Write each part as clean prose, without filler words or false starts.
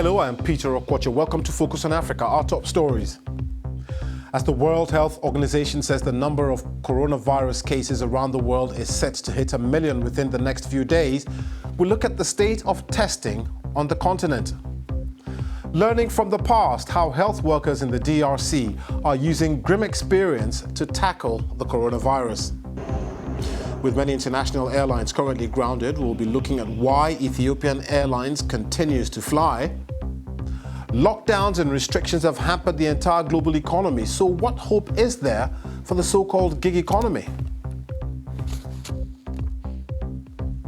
Hello, I am Peter Okwacha. Welcome to Focus on Africa, our top stories. As the World Health Organization says the number of coronavirus cases around the world is set to hit 1 million within the next few days, we look at the state of testing on the continent. Learning from the past how health workers in the DRC are using grim experience to tackle the coronavirus. With many international airlines currently grounded, we'll be looking at why Ethiopian Airlines continues to fly. Lockdowns and restrictions have hampered the entire global economy. So what hope is there for the so-called gig economy?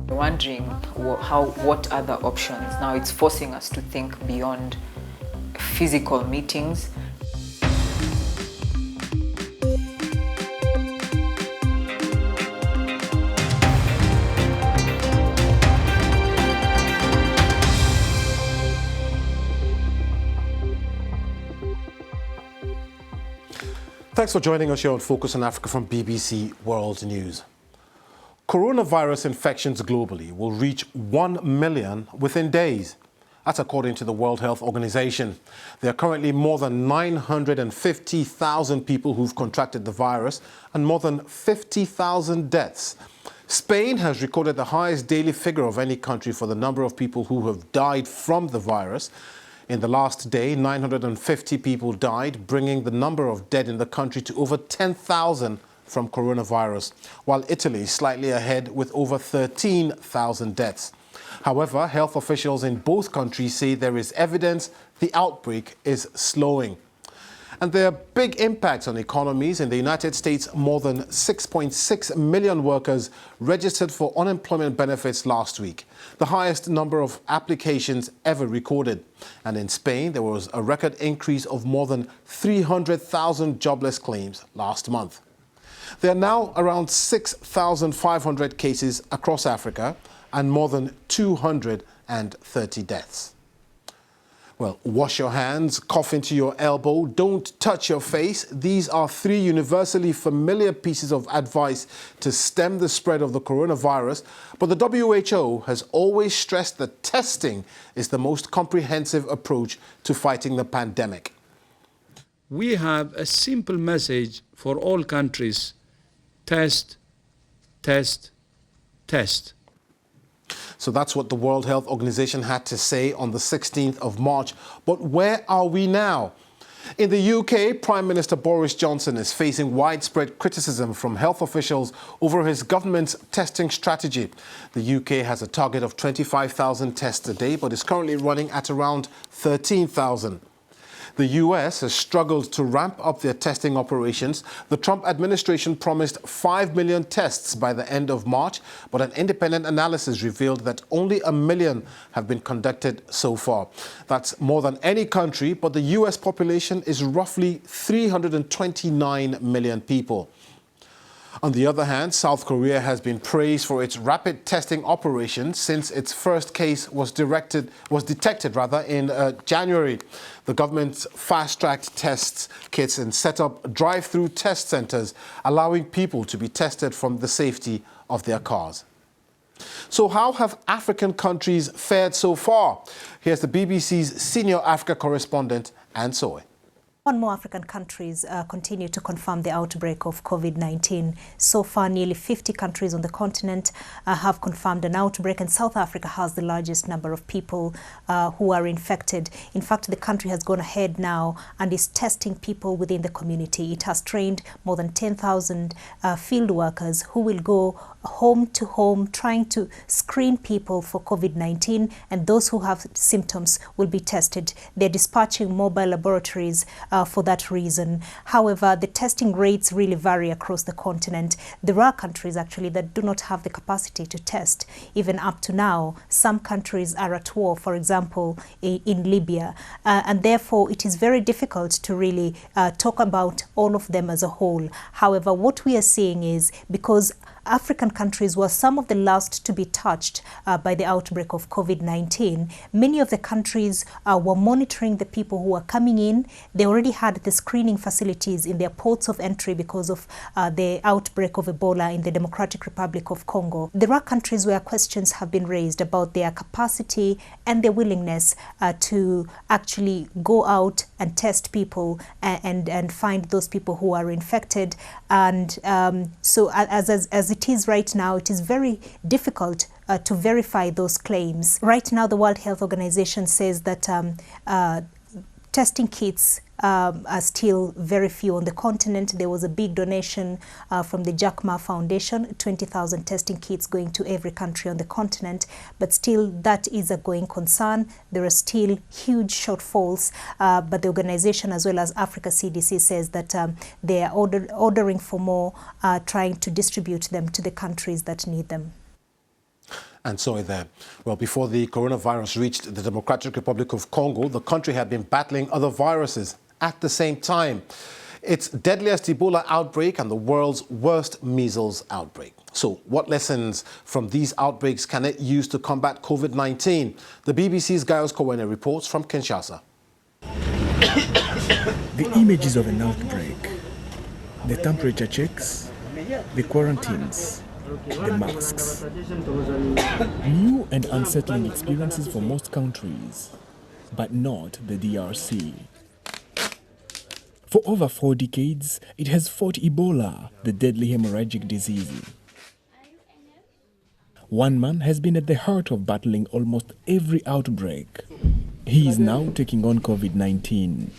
Wondering what other options. Now it's forcing us to think beyond physical meetings. Thanks for joining us here on Focus on Africa from BBC World News. Coronavirus infections globally will reach 1 million within days. That's according to the World Health Organization. There are currently more than 950,000 people who've contracted the virus and more than 50,000 deaths. Spain has recorded the highest daily figure of any country for the number of people who have died from the virus. In the last day, 950 people died, bringing the number of dead in the country to over 10,000 from coronavirus, while Italy is slightly ahead with over 13,000 deaths. However, health officials in both countries say there is evidence the outbreak is slowing. And there are big impacts on economies. In the United States, more than 6.6 million workers registered for unemployment benefits last week, the highest number of applications ever recorded. And in Spain, there was a record increase of more than 300,000 jobless claims last month. There are now around 6,500 cases across Africa and more than 230 deaths. Well, wash your hands, cough into your elbow, don't touch your face. These are 3 universally familiar pieces of advice to stem the spread of the coronavirus. But the WHO has always stressed that testing is the most comprehensive approach to fighting the pandemic. We have a simple message for all countries: test, test, test. So that's what the World Health Organization had to say on the 16th of March. But where are we now? In the UK, Prime Minister Boris Johnson is facing widespread criticism from health officials over his government's testing strategy. The UK has a target of 25,000 tests a day, but is currently running at around 13,000. The US has struggled to ramp up their testing operations. The Trump administration promised 5 million tests by the end of March, but an independent analysis revealed that only 1 million have been conducted so far. That's more than any country, but the US population is roughly 329 million people. On the other hand, South Korea has been praised for its rapid testing operation since its first case was detected in January. The government fast-tracked test kits and set up drive-through test centers, allowing people to be tested from the safety of their cars. So how have African countries fared so far? Here's the BBC's senior Africa correspondent, Anne Soy. More and more African countries continue to confirm the outbreak of COVID-19. So far, nearly 50 countries on the continent have confirmed an outbreak, and South Africa has the largest number of people who are infected. In fact, the country has gone ahead now and is testing people within the community. It has trained more than 10,000 field workers who will go home to home trying to screen people for COVID-19, and those who have symptoms will be tested. They're dispatching mobile laboratories for that reason. However, the testing rates really vary across the continent. There are countries actually that do not have the capacity to test. Even up to now, some countries are at war, for example, in Libya, and therefore it is very difficult to really talk about all of them as a whole. However, what we are seeing is because African countries were some of the last to be touched by the outbreak of COVID-19. Many of the countries were monitoring the people who were coming in. They already had the screening facilities in their ports of entry because of the outbreak of Ebola in the Democratic Republic of Congo. There are countries where questions have been raised about their capacity and their willingness to actually go out and test people and find those people who are infected. And so as it is right now, it is very difficult to verify those claims. Right now, the World Health Organization says that testing kits are still very few on the continent. There was a big donation from the Jack Ma Foundation, 20,000 testing kits going to every country on the continent, but still that is a going concern. There are still huge shortfalls, but the organization as well as Africa CDC says that they are ordering for more, trying to distribute them to the countries that need them. And so there. Well, before the coronavirus reached the Democratic Republic of Congo, the country had been battling other viruses at the same time. Its deadliest Ebola outbreak and the world's worst measles outbreak. So what lessons from these outbreaks can it use to combat COVID-19? The BBC's Gaius Kowene reports from Kinshasa. The images of an outbreak, the temperature checks, the quarantines, the masks. New and unsettling experiences for most countries, but not the DRC. For over 4 decades, it has fought Ebola, the deadly hemorrhagic disease. One man has been at the heart of battling almost every outbreak. He is now taking on COVID-19.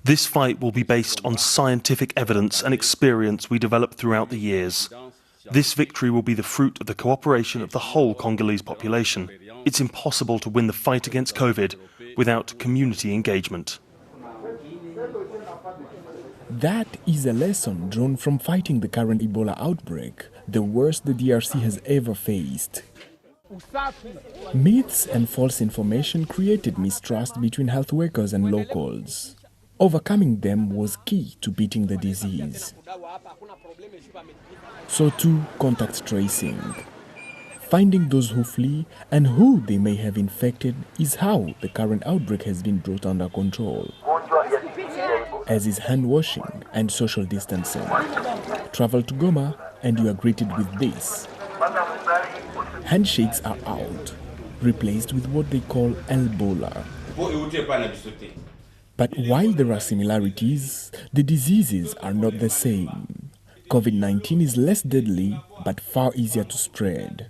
This fight will be based on scientific evidence and experience we developed throughout the years. This victory will be the fruit of the cooperation of the whole Congolese population. It's impossible to win the fight against COVID without community engagement. That is a lesson drawn from fighting the current Ebola outbreak, the worst the DRC has ever faced. Myths and false information created mistrust between health workers and locals. Overcoming them was key to beating the disease. So too, contact tracing. Finding those who flee and who they may have infected is how the current outbreak has been brought under control, as is hand washing and social distancing. Travel to Goma and you are greeted with this. Handshakes are out, replaced with what they call Ebola. But while there are similarities, the diseases are not the same. COVID-19 is less deadly, but far easier to spread.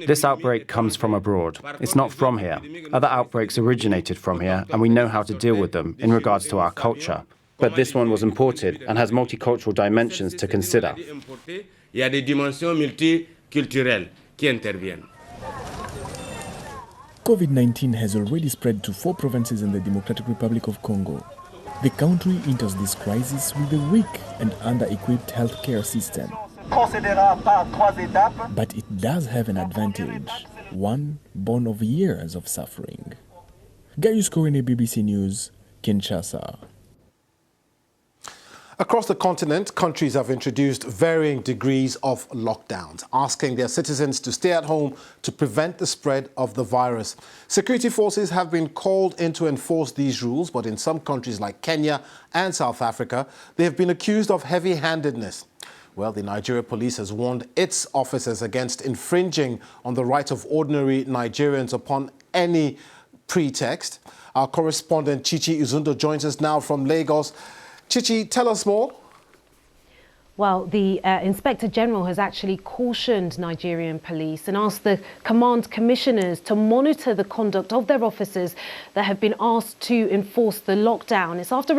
This outbreak comes from abroad. It's not from here. Other outbreaks originated from here, and we know how to deal with them in regards to our culture. But this one was imported and has multicultural dimensions to consider. COVID-19 has already spread to 4 provinces in the Democratic Republic of Congo. The country enters this crisis with a weak and under-equipped healthcare system. But it does have an advantage, one born of years of suffering. Gaius Kowene, BBC News, Kinshasa. Across the continent, countries have introduced varying degrees of lockdowns, asking their citizens to stay at home to prevent the spread of the virus. Security forces have been called in to enforce these rules, but in some countries like Kenya and South Africa, they have been accused of heavy-handedness. Well, the Nigerian police has warned its officers against infringing on the rights of ordinary Nigerians upon any pretext. Our correspondent Chichi Izundo joins us now from Lagos. Chichi, tell us more. Well, the Inspector General has actually cautioned Nigerian police and asked the command commissioners to monitor the conduct of their officers that have been asked to enforce the lockdown. It's after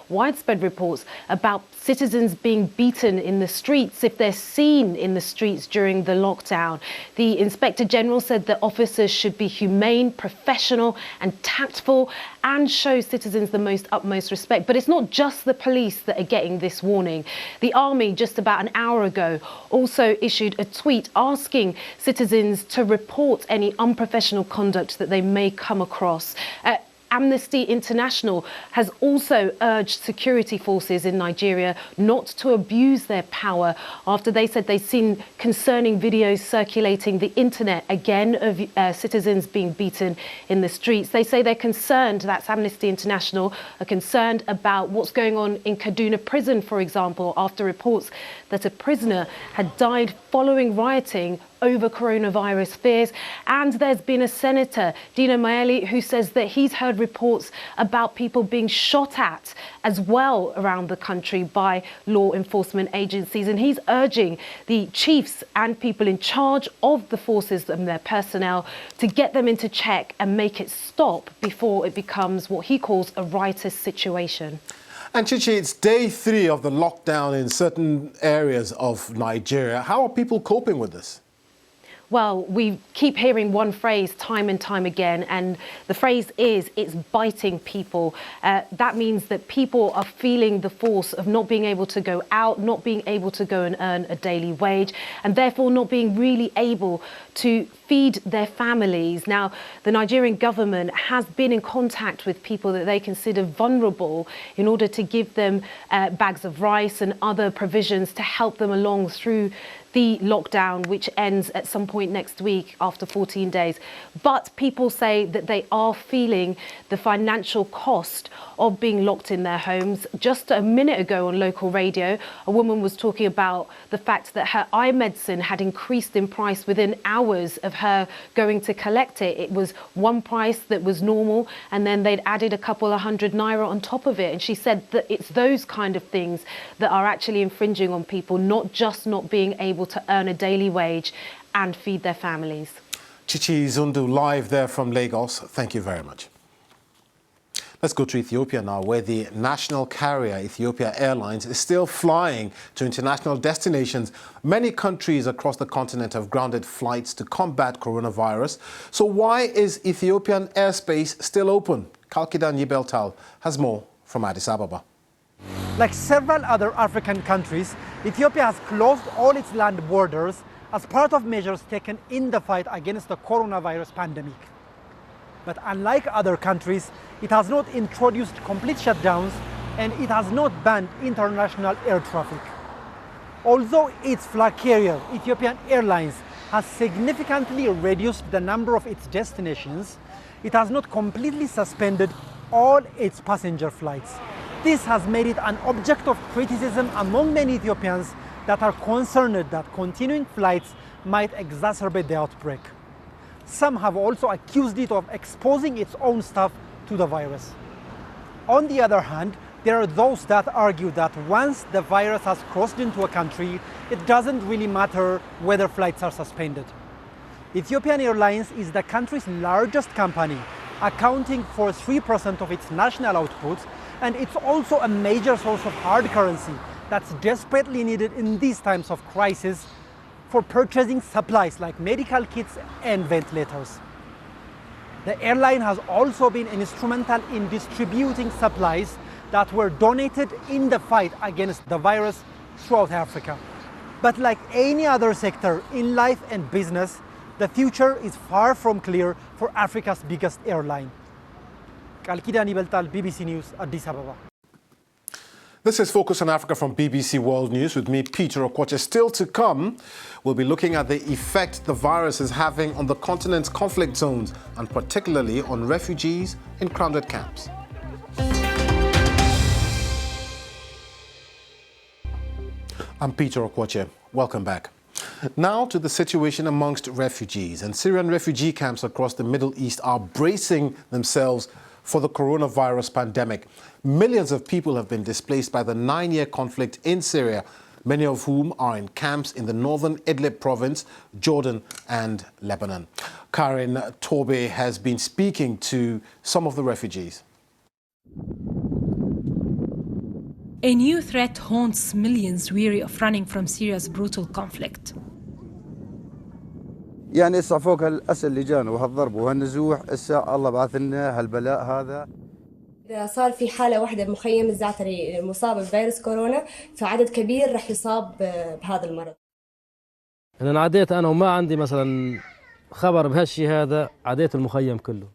widespread reports about citizens being beaten in the streets if they're seen in the streets during the lockdown. The Inspector General said that officers should be humane, professional and tactful and show citizens the utmost respect. But it's not just the police that are getting this warning. The Army, just about an hour ago, also issued a tweet asking citizens to report any unprofessional conduct that they may come across. Amnesty International has also urged security forces in Nigeria not to abuse their power after they said they've seen concerning videos circulating the internet again of citizens being beaten in the streets. They say they're concerned, that's Amnesty International, are concerned about what's going on in Kaduna prison, for example, after reports that a prisoner had died following rioting over coronavirus fears. And there's been a senator, Dino Maeli, who says that he's heard reports about people being shot at as well around the country by law enforcement agencies. And he's urging the chiefs and people in charge of the forces and their personnel to get them into check and make it stop before it becomes what he calls a riotous situation. And Chichi, it's day 3 of the lockdown in certain areas of Nigeria. How are people coping with this? Well, we keep hearing one phrase time and time again, and the phrase is, it's biting people. That means that people are feeling the force of not being able to go out, not being able to go and earn a daily wage, and therefore not being really able to feed their families. Now, the Nigerian government has been in contact with people that they consider vulnerable in order to give them bags of rice and other provisions to help them along through the lockdown, which ends at some point next week after 14 days. But people say that they are feeling the financial cost of being locked in their homes. Just a minute ago on local radio, a woman was talking about the fact that her eye medicine had increased in price within hours of her going to collect it. It was one price that was normal, and then they'd added a couple of hundred naira on top of it. And she said that it's those kind of things that are actually infringing on people, not just not being able to earn a daily wage and feed their families. Chichi Zundu live there from Lagos. Thank you very much. Let's go to Ethiopia now, where the national carrier Ethiopia Airlines is still flying to international destinations. Many countries across the continent have grounded flights to combat coronavirus. So why is Ethiopian airspace still open? Kalkidan Yibeltal has more from Addis Ababa. Like several other African countries, Ethiopia has closed all its land borders as part of measures taken in the fight against the coronavirus pandemic. But unlike other countries, it has not introduced complete shutdowns and it has not banned international air traffic. Although its flag carrier, Ethiopian Airlines, has significantly reduced the number of its destinations, it has not completely suspended all its passenger flights. This has made it an object of criticism among many Ethiopians that are concerned that continuing flights might exacerbate the outbreak. Some have also accused it of exposing its own staff to the virus. On the other hand, there are those that argue that once the virus has crossed into a country, it doesn't really matter whether flights are suspended. Ethiopian Airlines is the country's largest company, accounting for 3% of its national output, and it's also a major source of hard currency that's desperately needed in these times of crisis for purchasing supplies like medical kits and ventilators. The airline has also been instrumental in distributing supplies that were donated in the fight against the virus throughout Africa. But like any other sector in life and business, the future is far from clear for Africa's biggest airline. Kalkidan Ibeltal, BBC News, Addis Ababa. This is Focus on Africa from BBC World News with me, Peter Okwoche. Still to come, we'll be looking at the effect the virus is having on the continent's conflict zones and particularly on refugees in crowded camps. I'm Peter Okwoche. Welcome back. Now to the situation amongst refugees. And Syrian refugee camps across the Middle East are bracing themselves for the coronavirus pandemic. Millions of people have been displaced by the 9-year conflict in Syria, many of whom are in camps in the northern Idlib province, Jordan and Lebanon. Karin Tobe has been speaking to some of the refugees. A new threat haunts millions weary of running from Syria's brutal conflict. يعني هسه فوق هالأسى اللي جانا وهالضرب وهالنزوح هسه الله بعث لنا هالبلاء هذا. إذا صار في حالة واحدة بمخيم الزعتري مصابة بفيروس كورونا فعدد كبير رح يصاب بهذا المرض. أنا عديت أنا وما عندي مثلا خبر بهالشيء هذا، عديت المخيم كله.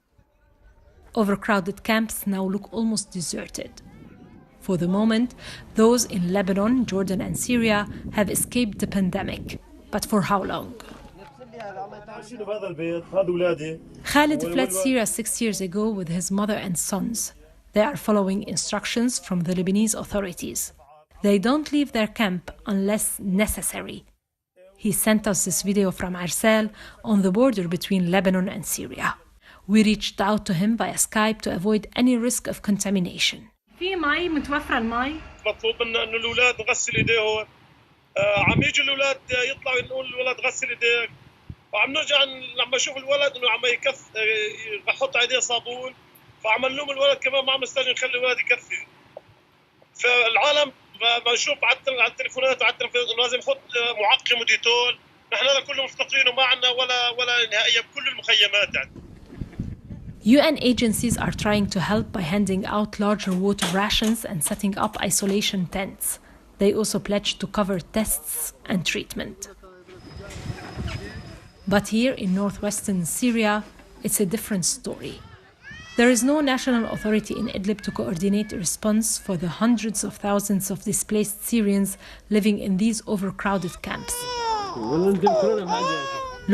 Overcrowded camps now look almost deserted. For the moment, those in Lebanon, Jordan, and Syria have escaped the pandemic. But for how long? Khalid fled Syria 6 years ago with his mother and sons. They are following instructions from the Lebanese authorities. They don't leave their camp unless necessary. He sent us this video from Arsal on the border between Lebanon and Syria. We reached out to him via Skype to avoid any risk of contamination. في مي متوفرة المي مطلوب منا انه الاولاد نغسل ايديهم عم يجوا الاولاد يطلعوا نقول الولد غسل ايديك وعم نرجع لما اشوف الولد انه عم يكف بحط على ايديه صابون فعم نلوم الولد كمان ما عم نستنى نخلي الولد يكفي فالعالم ما نشوف على التليفونات وعلى التلفزيون انه لازم يحط معقم وديتول نحن هذا كله مفتقرين وما عندنا ولا نهائيا بكل المخيمات يعني. UN agencies are trying to help by handing out larger water rations and setting up isolation tents. They also pledged to cover tests and treatment. But here in northwestern Syria, it's a different story. There is no national authority in Idlib to coordinate a response for the hundreds of thousands of displaced Syrians living in these overcrowded camps.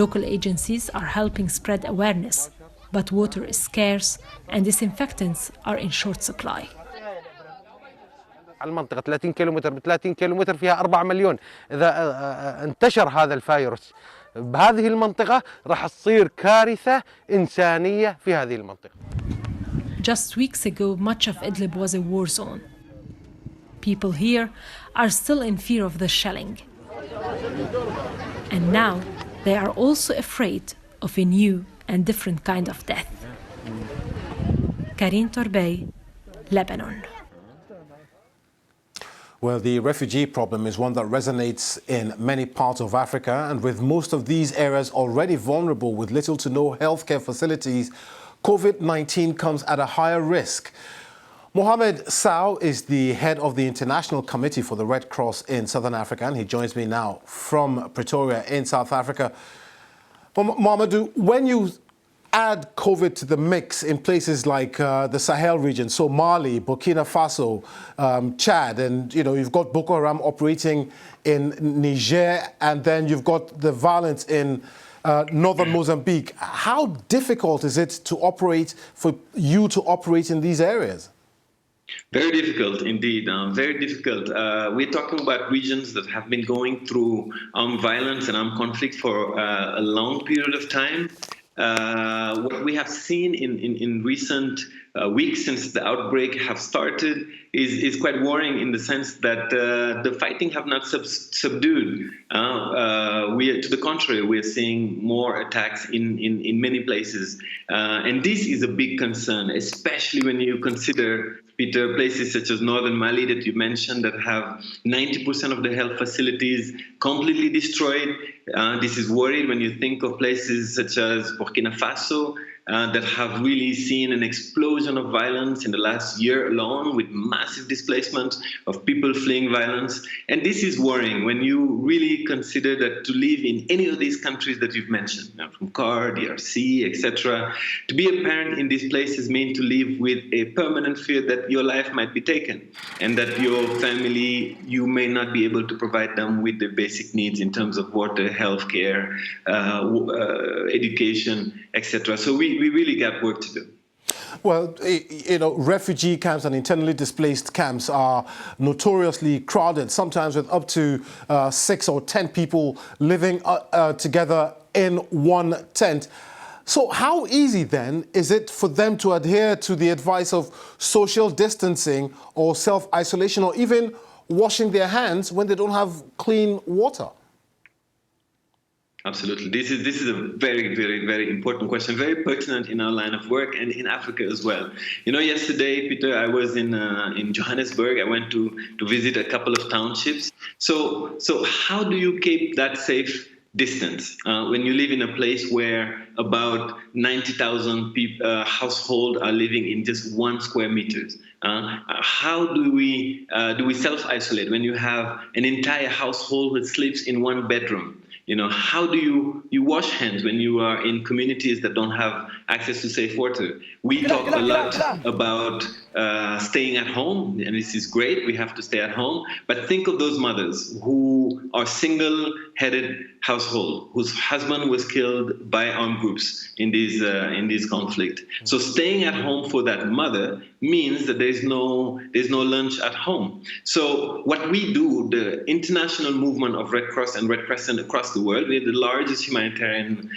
Local agencies are helping spread awareness, but water is scarce and disinfectants are in short supply. المنطقة 30 كيلومتر ب 30 كيلومتر فيها 4 مليون. إذا انتشر هذا الفيروس بهذه المنطقة راح تصير كارثة إنسانية في هذه المنطقة. Just weeks ago, much of Idlib was a war zone. People here are still in fear of the shelling. And now they are also afraid of a new and different kind of death. Karine Torbey, Lebanon. Well, the refugee problem is one that resonates in many parts of Africa, and with most of these areas already vulnerable with little to no healthcare facilities, COVID-19 comes at a higher risk. Mohamed Sow is the head of the International Committee for the Red Cross in Southern Africa, and he joins me now from Pretoria in South Africa. Mamadou, when you add COVID to the mix in places like the Sahel region, so Mali, Burkina Faso, Chad, and you've got Boko Haram operating in Niger, and then you've got the violence in northern Mozambique. How difficult is it to operate, for you to operate in these areas? Very difficult indeed, very difficult. We're talking about regions that have been going through armed violence and armed conflict for a long period of time. What we have seen in recent weeks since the outbreak have started is quite worrying in the sense that the fighting have not subdued. To the contrary, we are seeing more attacks in many places. And this is a big concern, especially when you consider, Peter, places such as northern Mali that you mentioned that have 90% of the health facilities completely destroyed. This is worried when you think of places such as Burkina Faso, that have really seen an explosion of violence in the last year alone, with massive displacement of people fleeing violence. And this is worrying when you really consider that to live in any of these countries that you've mentioned, from CAR, DRC, etc., to be a parent in these places means to live with a permanent fear that your life might be taken and that your family, you may not be able to provide them with the basic needs in terms of water, healthcare, education, etc. So we really got work to do. Well, refugee camps and internally displaced camps are notoriously crowded, sometimes with up to 6 or 10 people living together in one tent. So how easy then is it for them to adhere to the advice of social distancing or self-isolation, or even washing their hands when they don't have clean water? Absolutely. This is a very, very, very important question, very pertinent in our line of work and in Africa as well. Yesterday, Peter, I was in Johannesburg. I went to visit a couple of townships. So how do you keep that safe distance when you live in a place where about 90,000 households are living in just 1 square meters? How do we self-isolate when you have an entire household that sleeps in one bedroom? How do you wash hands when you are in communities that don't have access to safe water? We talk a lot about staying at home, and this is great. We have to stay at home. But think of those mothers who are single-headed household, whose husband was killed by armed groups in this conflict. So staying at home for that mother means that there's no lunch at home. So what we do, the international movement of Red Cross and Red Crescent across the world, we're the largest humanitarian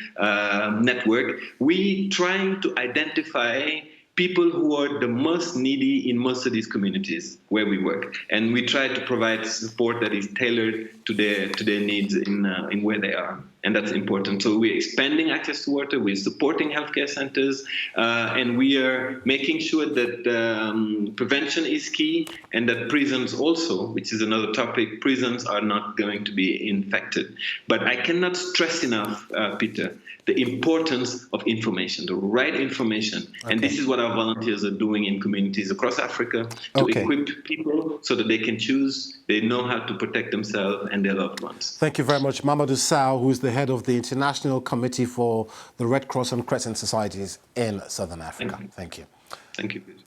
network. We trying to identify people who are the most needy in most of these communities where we work, and we try to provide support that is tailored to their needs in where they are, and that's important. So we're expanding access to water, we're supporting healthcare centers, and we are making sure that prevention is key, and that prisons also, which is another topic, prisons are not going to be infected. But I cannot stress enough, Peter, the importance of information, the right information. Okay. And this is what our volunteers are doing in communities across Africa to equip people so that they can choose, they know how to protect themselves and their loved ones. Thank you very much. Mamadou Sow, who is the head of the International Committee for the Red Cross and Crescent Societies in Southern Africa. Thank you. Thank you, Peter.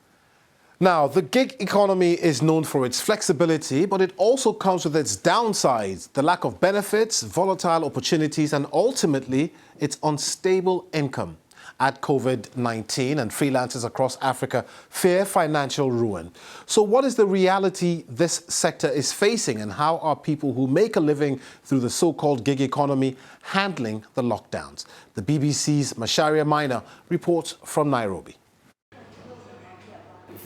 Now, the gig economy is known for its flexibility, but it also comes with its downsides, the lack of benefits, volatile opportunities, and ultimately, its unstable income. Add COVID-19 and freelancers across Africa fear financial ruin. So what is the reality this sector is facing, and how are people who make a living through the so-called gig economy handling the lockdowns? The BBC's Masharia Minor reports from Nairobi.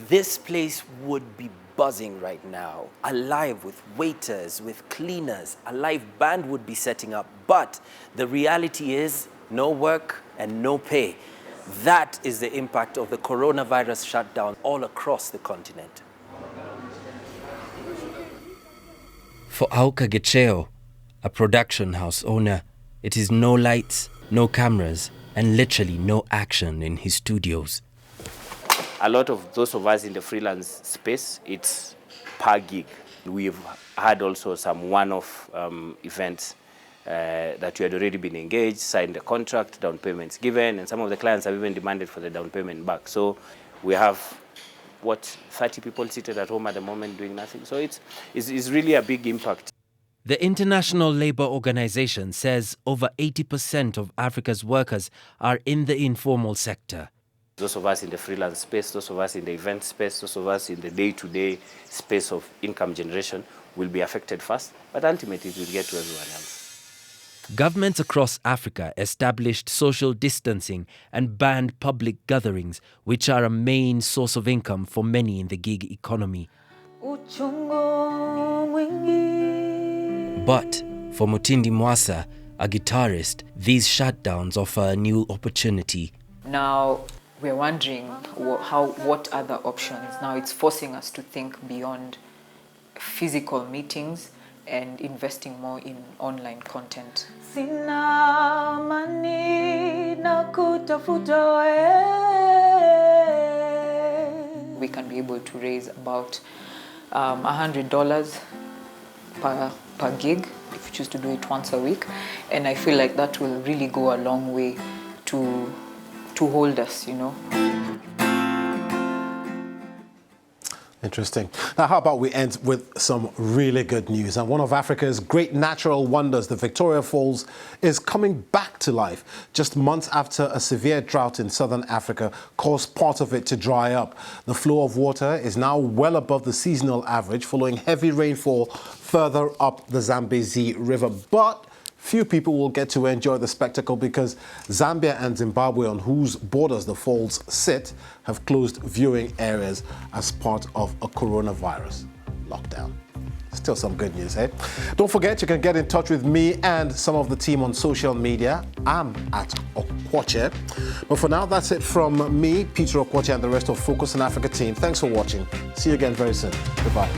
This place would be buzzing right now, alive with waiters, with cleaners. A live band would be setting up, but the reality is no work and no pay. That is the impact of the coronavirus shutdown all across the continent. For Auka Gecheo, a production house owner, it is no lights, no cameras, and literally no action in his studios. A lot of those of us in the freelance space, it's per gig. We've had also some one-off events that we had already been engaged, signed the contract, down payments given, and some of the clients have even demanded for the down payment back. So we have, 30 people seated at home at the moment doing nothing. So it's really a big impact. The International Labour Organization says over 80% of Africa's workers are in the informal sector. Those of us in the freelance space, those of us in the event space, those of us in the day-to-day space of income generation will be affected first, but ultimately it will get to everyone else. Governments across Africa established social distancing and banned public gatherings, which are a main source of income for many in the gig economy. But for Mutindi Mwasa, a guitarist, these shutdowns offer a new opportunity. Now, we're wondering what other options. Now it's forcing us to think beyond physical meetings and investing more in online content. We can be able to raise about $100 per gig if you choose to do it once a week, and I feel like that will really go a long way to hold us, Interesting. Now, how about we end with some really good news? And one of Africa's great natural wonders, the Victoria Falls, is coming back to life just months after a severe drought in southern Africa caused part of it to dry up. The flow of water is now well above the seasonal average following heavy rainfall further up the Zambezi River. But few people will get to enjoy the spectacle because Zambia and Zimbabwe, on whose borders the falls sit, have closed viewing areas as part of a coronavirus lockdown. Still some good news, eh? Don't forget, you can get in touch with me and some of the team on social media. I'm at Okwache. But for now, that's it from me, Peter Okwache, and the rest of Focus on Africa team. Thanks for watching. See you again very soon. Goodbye.